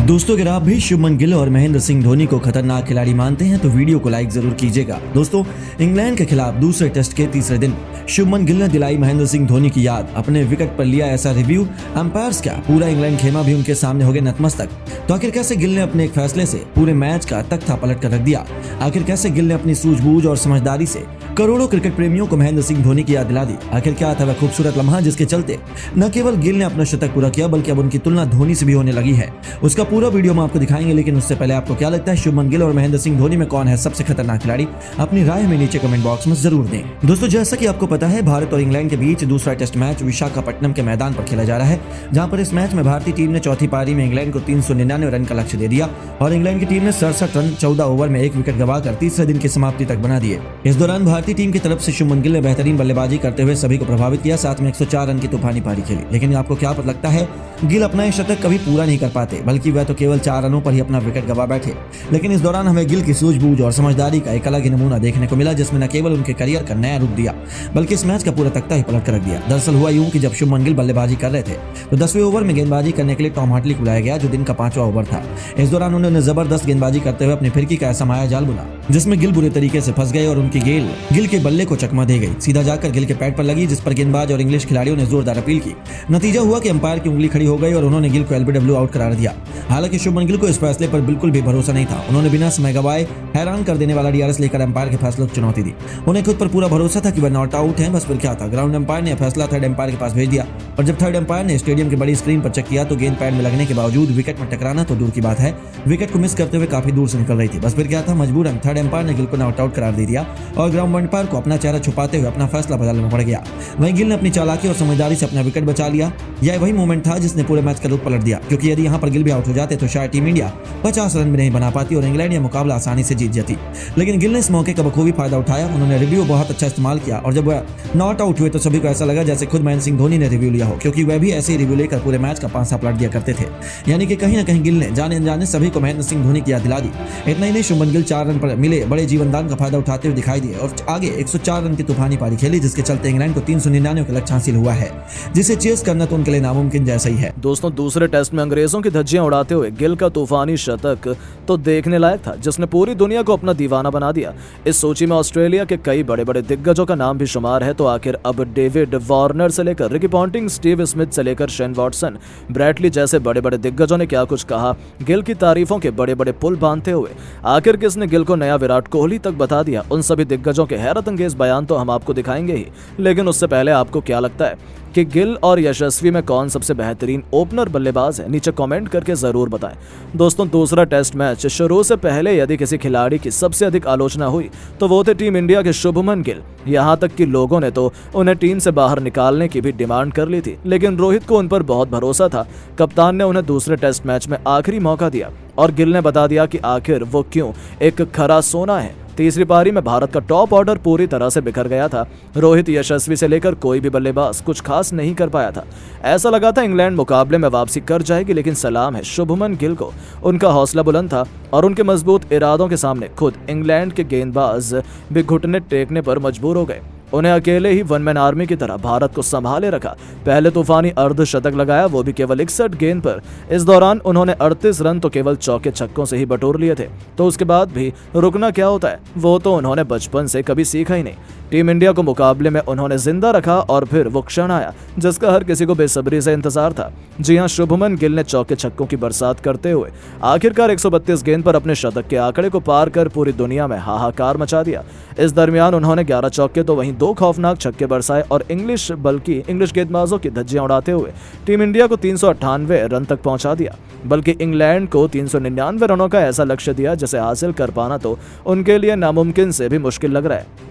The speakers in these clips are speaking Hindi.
दोस्तों अगर आप भी शुभमन गिल और महेंद्र सिंह धोनी को खतरनाक खिलाड़ी मानते हैं तो वीडियो को लाइक जरूर कीजिएगा। दोस्तों इंग्लैंड के खिलाफ दूसरे टेस्ट के तीसरे दिन शुभमन गिल ने दिलाई महेंद्र सिंह धोनी की याद, अपने विकेट पर लिया ऐसा रिव्यू, अंपायर्स क्या पूरा इंग्लैंड खेमा भी उनके सामने हो गए नतमस्तक। तो आखिर कैसे गिल ने अपने एक फैसले से पूरे मैच का तख्ता पलट कर रख दिया, आखिर कैसे गिल ने अपनी सूझबूझ और समझदारी से करोड़ों क्रिकेट प्रेमियों को महेंद्र सिंह धोनी की याद दिला दी। आखिर क्या था वह खूबसूरत लम्हा जिसके चलते न केवल गिल ने अपना शतक पूरा किया बल्कि अब उनकी तुलना धोनी से भी होने लगी है। उसका पूरा वीडियो हम आपको दिखाएंगे, लेकिन उससे पहले आपको क्या लगता है शुभमन गिल और महेंद्र सिंह धोनी में कौन है सबसे खतरनाक खिलाड़ी? अपनी राय में नीचे कमेंट बॉक्स में जरूर दें। दोस्तों जैसा कि आपको पता है भारत और इंग्लैंड के बीच दूसरा टेस्ट मैच विशाखापट्टनम के मैदान पर खेला जा रहा है, जहां पर इस मैच में भारतीय टीम ने चौथी पारी में इंग्लैंड को 399 रन का लक्ष्य दे दिया और इंग्लैंड की टीम ने 67 रन 14 ओवर में एक विकेट गंवाकर तीसरे दिन की समाप्ति तक बना दिए। इस दौरान भारतीय टीम की तरफ से शुभमन गिल ने बेहतरीन बल्लेबाजी करते हुए सभी को प्रभावित किया, साथ में 104 रन की तूफानी पारी खेली। लेकिन आपको क्या पता लगता है गिल अपना ये शतक कभी पूरा नहीं कर पाते, बल्कि वह तो केवल 4 रनों पर ही अपना विकेट गंवा बैठे। लेकिन इस दौरान हमें गिल की सूझबूझ और समझदारी का एक अलग ही नमूना देखने को मिला, जिसमें न केवल उनके करियर का नया रूप दिया बल्कि इस मैच का पूरा तख्ता ही पलट कर रख दिया। दरअसल हुआ यूं कि जब शुभमन गिल बल्लेबाजी कर रहे थे तो 10वें ओवर में गेंदबाजी करने के लिए टॉम हार्टली को बुलाया गया, जो दिन का 5वां ओवर था। इस दौरान उन्होंने जबरदस्त गेंदबाजी करते हुए अपनी फिरकी का ऐसा माया जाल बुना जिसमें गिल बुरे तरीके से फंस गए और उनकी गेंद गिल के बल्ले को चकमा दे गई, सीधा जाकर गिल के पैड पर लगी, जिस पर गेंदबाज और इंग्लिश खिलाड़ियों ने जोरदार अपील की। नतीजा हुआ कि अंपायर की उंगली खड़ी हो गई और उन्होंने गिल को एलबीडब्ल्यू आउट करार दिया। हालांकि शुभमन गिल को इस फैसले पर बिल्कुल भी भरोसा नहीं था। उन्होंने बिना समय गवाए हैरान कर देने वाला डीआरएस लेकर अंपायर के फैसले को चुनौती दी। उन्हें खुद पर पूरा भरोसा था कि वह नॉट आउट है, बस फिर क्या था। ग्राउंड अंपायर ने फैसला थर्ड अंपायर के पास भेज दिया और जब थर्ड अंपायर ने स्टेडियम की बड़ी स्क्रीन पर चेक किया तो गेंद पैड में लगने के बावजूद विकेट में टकराना तो दूर की बात है, विकेट को मिस करते हुए काफी दूर से निकल रही थी। बस फिर क्या था, मजबूरन थर्ड अंपायर ने गिल को नॉट आउट करार दे दिया और ग्राउंड अंपायर को अपना चेहरा छुपाते हुए अपना फैसला बदलना पड़ गया। वहीं गिल ने अपनी चालाकी और समझदारी से अपना विकेट बचा लिया। यह वही मोमेंट था जिसने पूरे मैच का रुख पलट दिया, क्योंकि यदि यहाँ पर गिल भी आउट हो जाते तो शायद टीम इंडिया 50 रन भी नहीं बना पाती और इंग्लैंड यह मुकाबला आसानी से जीत जाती। लेकिन गिल ने इस मौके का बखूबी फायदा उठाया। उन्होंने रिव्यू बहुत अच्छा इस्तेमाल किया और जब वह नॉट आउट हुए तो सभी को ऐसा लगा जैसे खुद महेंद्र सिंह धोनी ने रिव्यू लिया हो, क्योंकि वह भी ऐसे ही रिव्यू लेकर पूरे मैच का पांसा पलट दिया करते थे। यानी कि कहीं ना कहीं गिल ने जाने अनजाने सभी को महेंद्र सिंह धोनी की याद दिला दी। इतना ही नहीं, शुभमन गिल 4 रन पर मिले बड़े जीवनदान का फायदा उठाते हुए दिखाई दिए और आगे 104 रन की तूफानी पारी खेली, जिसके चलते इंग्लैंड को 399 का लक्ष्य हासिल हुआ है, जिसे चेस करना तो उनके लिए नामुमकिन जैसा ही है। दोस्तों दूसरे टेस्ट में अंग्रेजों की धज्जियां उड़ाते हुए गिल का तूफानी शतक तो देखने लायक था, जिसने पूरी दुनिया को अपना दीवाना बना दिया। इस सूची में ऑस्ट्रेलिया के कई बड़े बड़े दिग्गजों का नाम भी शुमार है। तो आखिर अब डेविड वार्नर से लेकर रिकी पॉन्टिंग, स्टीव स्मिथ से लेकर शेन वॉटसन, ब्रैडली जैसे बड़े बड़े दिग्गजों ने क्या कुछ कहा गिल की तारीफों के बड़े बड़े पुल बांधते हुए। आखिर किसने गिल को नया विराट कोहली तक बता दिया? उन सभी दिग्गजों के हैरत अंगेज बयान तो हम आपको दिखाएंगे ही, लेकिन उससे पहले आपको क्या लगता है कि गिल और यशस्वी में कौन सबसे बेहतरीन ओपनर बल्लेबाज है? नीचे कमेंट करके जरूर बताएं। दोस्तों दूसरा टेस्ट मैच शुरू से पहले यदि किसी खिलाड़ी की सबसे अधिक आलोचना हुई तो वो थे टीम इंडिया के शुभमन गिल। यहां तक कि लोगों ने तो उन्हें टीम से बाहर निकालने की भी डिमांड कर ली थी, लेकिन रोहित को उन पर बहुत भरोसा था। कप्तान ने उन्हें दूसरे टेस्ट मैच में आखिरी मौका दिया और गिल ने बता दिया कि आखिर वो क्यों एक खरा सोना है। तीसरी पारी में भारत का टॉप ऑर्डर पूरी तरह से बिखर गया था। रोहित, यशस्वी से लेकर कोई भी बल्लेबाज कुछ खास नहीं कर पाया था। ऐसा लगा था इंग्लैंड मुकाबले में वापसी कर जाएगी, लेकिन सलाम है शुभमन गिल को। उनका हौसला बुलंद था और उनके मजबूत इरादों के सामने खुद इंग्लैंड के गेंदबाज भी घुटने टेकने पर मजबूर हो गए। उन्हें अकेले ही वन मैन आर्मी की तरह भारत को संभाले रखा। पहले तूफानी अर्धशतक लगाया, वो भी केवल 61 गेंद पर। इस दौरान उन्होंने 38 रन तो केवल चौके छक्कों से ही बटोर लिए थे। तो उसके बाद भी रुकना क्या होता है, वो तो उन्होंने बचपन से कभी सीखा ही नहीं। टीम इंडिया को मुकाबले में उन्होंने जिंदा रखा और फिर वो क्षण आया जिसका हर किसी को बेसब्री से इंतजार था। जी हां, शुभमन गिल ने चौके छक्कों की बरसात करते हुए आखिरकार 132 गेंद पर अपने शतक के आंकड़े को पार कर पूरी दुनिया में हाहाकार मचा दिया। इस दरमियान उन्होंने 11 चौके तो वहीं 2 खौफनाक छक्के बरसाए और इंग्लिश गेंदबाजों की धज्जियां उड़ाते हुए टीम इंडिया को 398 रन तक पहुंचा दिया, बल्कि इंग्लैंड को 399 रनों का ऐसा लक्ष्य दिया जिसे हासिल कर पाना तो उनके लिए नामुमकिन से भी मुश्किल लग रहा है।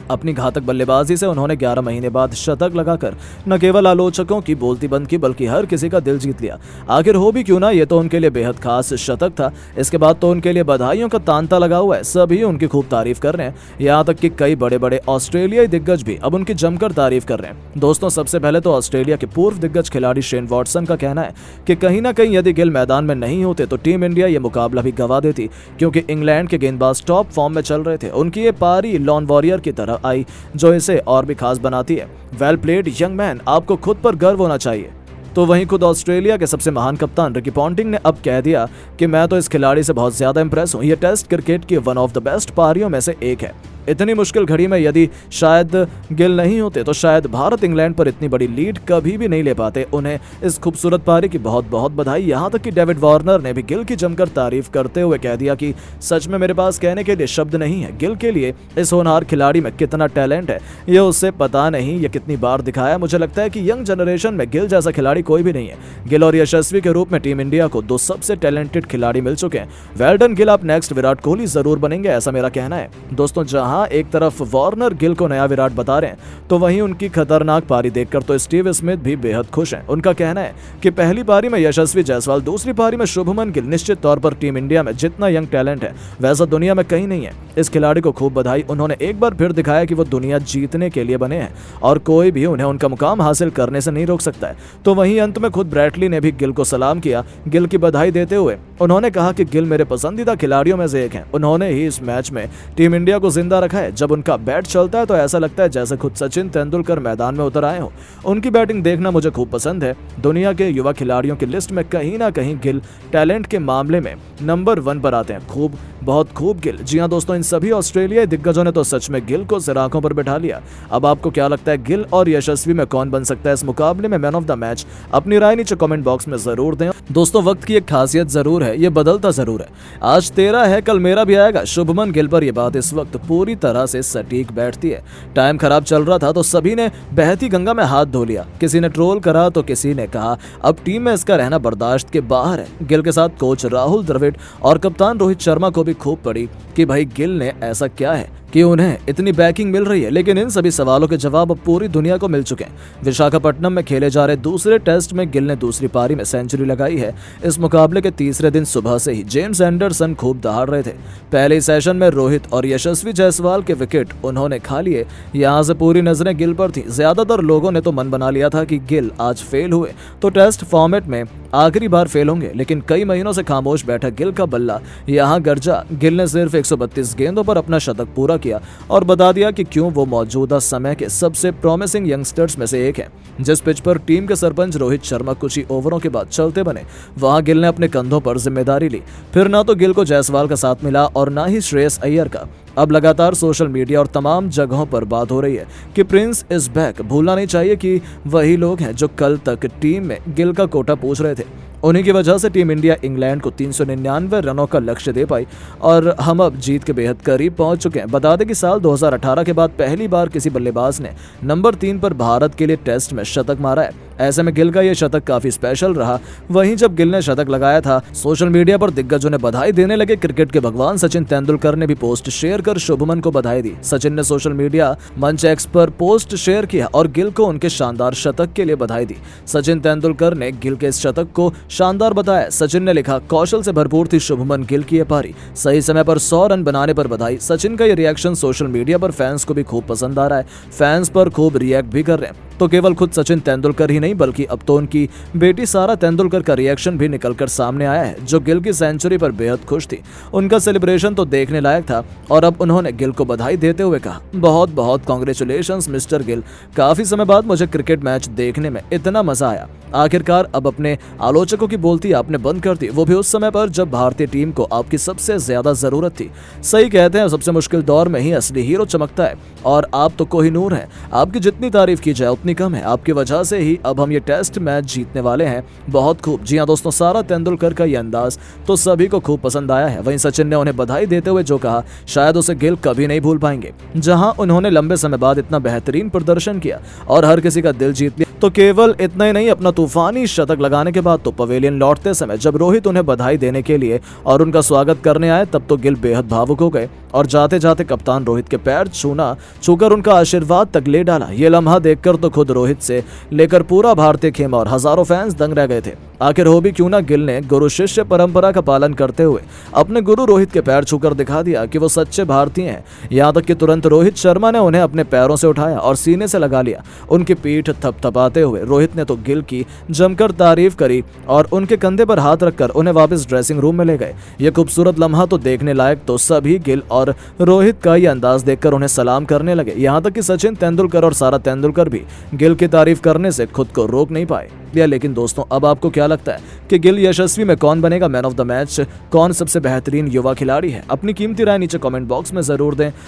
अपनी घातक बल्लेबाजी से उन्होंने 11 महीने बाद शतक लगाकर न केवल आलोचकों की बोलती बंद की बल्कि हर किसी का दिल जीत लिया। आखिर हो भी क्यों ना, ये तो उनके लिए बेहद खास शतक था। इसके बाद तो उनके लिए बधाइयों का तांता लगा हुआ है, सभी उनकी खूब तारीफ कर रहे हैं। यहाँ तक कि कई बड़े बड़े ऑस्ट्रेलियाई दिग्गज भी अब उनकी जमकर तारीफ कर रहे हैं। दोस्तों सबसे पहले तो ऑस्ट्रेलिया के पूर्व दिग्गज खिलाड़ी शेन वॉटसन का कहना है कि कहीं ना कहीं यदि गिल मैदान में नहीं होते तो टीम इंडिया ये मुकाबला भी गंवा देती, क्योंकि इंग्लैंड के गेंदबाज टॉप फॉर्म में चल रहे थे। उनकी ये पारी लॉन वॉरियर की तरह आई जो इसे और भी खास बनाती है। वेल प्लेड यंग मैन, आपको खुद पर गर्व होना चाहिए। तो वहीं खुद ऑस्ट्रेलिया के सबसे महान कप्तान रिकी पॉन्टिंग ने अब कह दिया कि मैं तो इस खिलाड़ी से बहुत ज्यादा इंप्रेस हूं, ये टेस्ट क्रिकेट की वन ऑफ द बेस्ट पारियों में से एक है। इतनी मुश्किल घड़ी में यदि शायद गिल नहीं होते तो शायद भारत इंग्लैंड पर इतनी बड़ी लीड कभी भी नहीं ले पाते। उन्हें इस खूबसूरत पारी की बहुत बहुत बधाई। यहाँ तक कि डेविड वार्नर ने भी गिल की जमकर तारीफ करते हुए कह दिया कि सच में मेरे पास कहने के लिए शब्द नहीं है। गिल के लिए इस होनहार खिलाड़ी में कितना टैलेंट है ये उससे पता नहीं ये कितनी बार दिखाया। मुझे लगता है कि यंग जनरेशन में गिल जैसा खिलाड़ी कोई भी नहीं है। गिल और यशस्वी के रूप में टीम इंडिया को दो सबसे टैलेंटेड खिलाड़ी मिल चुके हैं। वेल डन गिल, आप नेक्स्ट विराट कोहली जरूर बनेंगे, ऐसा मेरा कहना है। दोस्तों, जहां एक तरफ वार्नर गिल को नया विराट बता रहे हैं तो वहीं उनकी खतरनाक पारी देखकर तो स्टीव स्मिथ भी बेहद खुश हैं। उनका कहना है कि पहली पारी में यशस्वी जायसवाल, दूसरी पारी में शुभमन गिल निश्चित तौर पर टीम इंडिया में जितना यंग टैलेंट है वैसा दुनिया में कहीं नहीं है। इस खिलाड़ी को खूब बधाई। उन्होंने एक बार फिर दिखाया कि वो दुनिया जीतने के लिए बने हैं और कोई भी उन्हें उनका मुकाम हासिल करने से नहीं रोक सकता है। तो वहीं अंत में खुद ब्रैटली ने भी गिल को सलाम किया। गिल की बधाई देते हुए उन्होंने कहा कि गिल मेरे पसंदीदा खिलाड़ियों में से एक हैं। उन्होंने ही इस मैच में टीम इंडिया को जिंदा रखा है। जब उनका बैट चलता है तो ऐसा लगता है जैसे खुद सचिन तेंदुलकर मैदान में उतर आए हो। उनकी बैटिंग देखना मुझे खूब पसंद है। दुनिया के युवा खिलाड़ियों की लिस्ट में कहीं ना कहीं गिल टैलेंट के मामले में नंबर 1 पर आते हैं। खूब, बहुत खूब गिल। जी हाँ दोस्तों, इन सभी ऑस्ट्रेलियाई दिग्गजों ने तो सच में गिल को सिर आंखों पर बैठा लिया। अब आपको क्या लगता है, गिल और यशस्वी में कौन बन सकता है इस मुकाबले में मैन ऑफ द मैच? अपनी राय नीचे कमेंट बॉक्स में जरूर दें। दोस्तों, वक्त की एक खासियत जरूर है, ये बदलता जरूर है। आज तेरा है कल मेरा भी आएगा। शुभमन गिल पर यह बात इस वक्त पूरी तरह से सटीक बैठती है। टाइम खराब चल रहा था तो सभी ने बहती गंगा में हाथ धो लिया। किसी ने ट्रोल करा तो किसी ने कहा अब टीम में इसका रहना बर्दाश्त के बाहर है। गिल के साथ कोच राहुल द्रविड़ और कप्तान रोहित शर्मा को भी खूब पड़ी कि भाई गिल ने ऐसा क्या है कि उन्हें इतनी बैकिंग मिल रही है। लेकिन इन सभी सवालों के जवाब अब पूरी दुनिया को मिल चुके हैं। विशाखापट्टनम में खेले जा रहे दूसरे टेस्ट में गिल ने दूसरी पारी में सेंचुरी लगाई है। इस मुकाबले के तीसरे दिन सुबह से ही जेम्स एंडरसन खूब दहाड़ रहे थे। पहले सेशन में रोहित और यशस्वी जायसवाल के विकेट उन्होंने खा लिए। यहाँ से पूरी नजरें गिल पर थी। ज्यादातर लोगों ने तो मन बना लिया था कि गिल आज फेल हुए तो टेस्ट फॉर्मेट में आखिरी बार फेल होंगे। लेकिन कई महीनों से खामोश बैठा गिल का बल्ला यहाँ गरजा। गिल ने सिर्फ 132 गेंदों पर अपना शतक पूरा किया और बता दिया कि क्यों वो मौजूदा समय के सबसे प्रॉमिसिंग यंगस्टर्स में से एक है। जिस पिच पर टीम के सरपंच रोहित शर्मा कुछ ही ओवरों के बाद चलते बने, वहां गिल ने अपने कंधों पर जिम्मेदारी ली। फिर ना तो गिल को जायसवाल का साथ मिला और ना ही श्रेयस अय्यर का। अब लगातार सोशल मीडिया और तमाम जगहों पर बात हो रही है कि प्रिंस इज बैक। भूलना नहीं चाहिए कि वही लोग हैं जो कल तक टीम में गिल का कोटा पूछ रहे थे। उन्हीं की वजह से टीम इंडिया इंग्लैंड को 399 रनों का लक्ष्य दे पाई और हम अब जीत के बेहद करीब पहुंच चुके हैं। बता दें कि साल 2018 के बाद पहली बार किसी बल्लेबाज ने नंबर 3 पर भारत के लिए टेस्ट में शतक मारा है। ऐसे में गिल का यह शतक काफी स्पेशल रहा। वहीं जब गिल ने शतक लगाया था, सोशल मीडिया पर दिग्गजों ने बधाई देने लगे। क्रिकेट के भगवान सचिन तेंदुलकर ने भी पोस्ट शेयर कर शुभमन को बधाई दी। सचिन ने सोशल मीडिया मंच एक्स पर पोस्ट शेयर किया और गिल को उनके शानदार शतक के लिए बधाई दी। सचिन तेंदुलकर ने गिल के इस शतक को शानदार बताया। सचिन ने लिखा, कौशल से भरपूर थी शुभमन गिल की ये पारी, सही समय पर 100 रन बनाने पर बधाई। सचिन का ये रिएक्शन सोशल मीडिया पर फैंस को भी खूब पसंद आ रहा है। फैंस पर खूब रिएक्ट भी कर रहे हैं। तो केवल खुद सचिन तेंदुलकर ही नहीं बल्कि अब तो उनकी बेटी सारा तेंदुलकर का रिएक्शन भी निकलकर सामने आया है, जो गिल की सेंचुरी पर बेहद खुश थी। उनका सेलिब्रेशन तो देखने लायक था और अब उन्होंने गिल को बधाई देते हुए कहा, बहुत बहुत कांग्रेचुलेशंस मिस्टर गिल। काफी समय बाद मुझे क्रिकेट मैच देखने में इतना मजा आया। आखिरकार अब अपने आलोचकों की बोलती आपने बंद कर दी, वो भी उस समय पर जब भारतीय टीम को आपकी सबसे ज्यादा जरूरत थी। सही कहते हैं, सबसे मुश्किल दौर में ही असली हीरो चमकता है और आप तो कोहिनूर हैं। आपकी जितनी तारीफ की जाए उतनी कम है। आपकी वजह से ही अब हम ये टेस्ट मैच जीतने वाले हैं। बहुत खूब। जी हाँ दोस्तों, सारा तेंदुलकर का ये अंदाज तो सभी को खूब पसंद आया है। वहीं सचिन ने उन्हें बधाई देते हुए जो कहा, शायद उसे गिल कभी नहीं भूल पाएंगे। जहां उन्होंने लंबे समय बाद इतना बेहतरीन प्रदर्शन किया और हर किसी का दिल जीत लिया। तो केवल इतना ही नहीं, अपना तूफानी शतक लगाने के बाद तो पवेलियन लौटते समय जब रोहित उन्हें बधाई देने के लिए और उनका स्वागत करने आए, तब तो गिल बेहद भावुक हो गए और जाते जाते कप्तान रोहित के पैर छूकर उनका आशीर्वाद तक ले डाला। ये लम्हा देखकर तो खुद रोहित से लेकर पूरा भारतीय खेमा और हजारों फैंस दंग रह गए थे। आखिर हो भी क्यों ना, गिल ने गुरु शिष्य परंपरा का पालन करते हुए अपने गुरु रोहित के पैर छूकर दिखा दिया कि वो सच्चे भारतीय हैं। यहाँ तक कि तुरंत रोहित शर्मा ने उन्हें अपने पैरों से उठाया और सीने से लगा लिया। उनकी पीठ थपथपाते हुए रोहित ने तो गिल की जमकर तारीफ करी और उनके कंधे पर हाथ रखकर उन्हें वापस ड्रेसिंग रूम में ले गए। ये खूबसूरत लम्हा तो देखने लायक, तो सभी गिल और रोहित का ये अंदाज देखकर उन्हें सलाम करने लगे। यहाँ तक कि सचिन तेंदुलकर और सारा तेंदुलकर भी गिल की तारीफ करने से खुद को रोक नहीं पाए। जीत लिया। लेकिन दोस्तों अब आपको क्या लगता है कि गिल यशस्वी में कौन बनेगा मैन ऑफ द मैच, कौन सबसे बेहतरीन युवा खिलाड़ी है? अपनी कीमती राय नीचे कमेंट बॉक्स में जरूर दें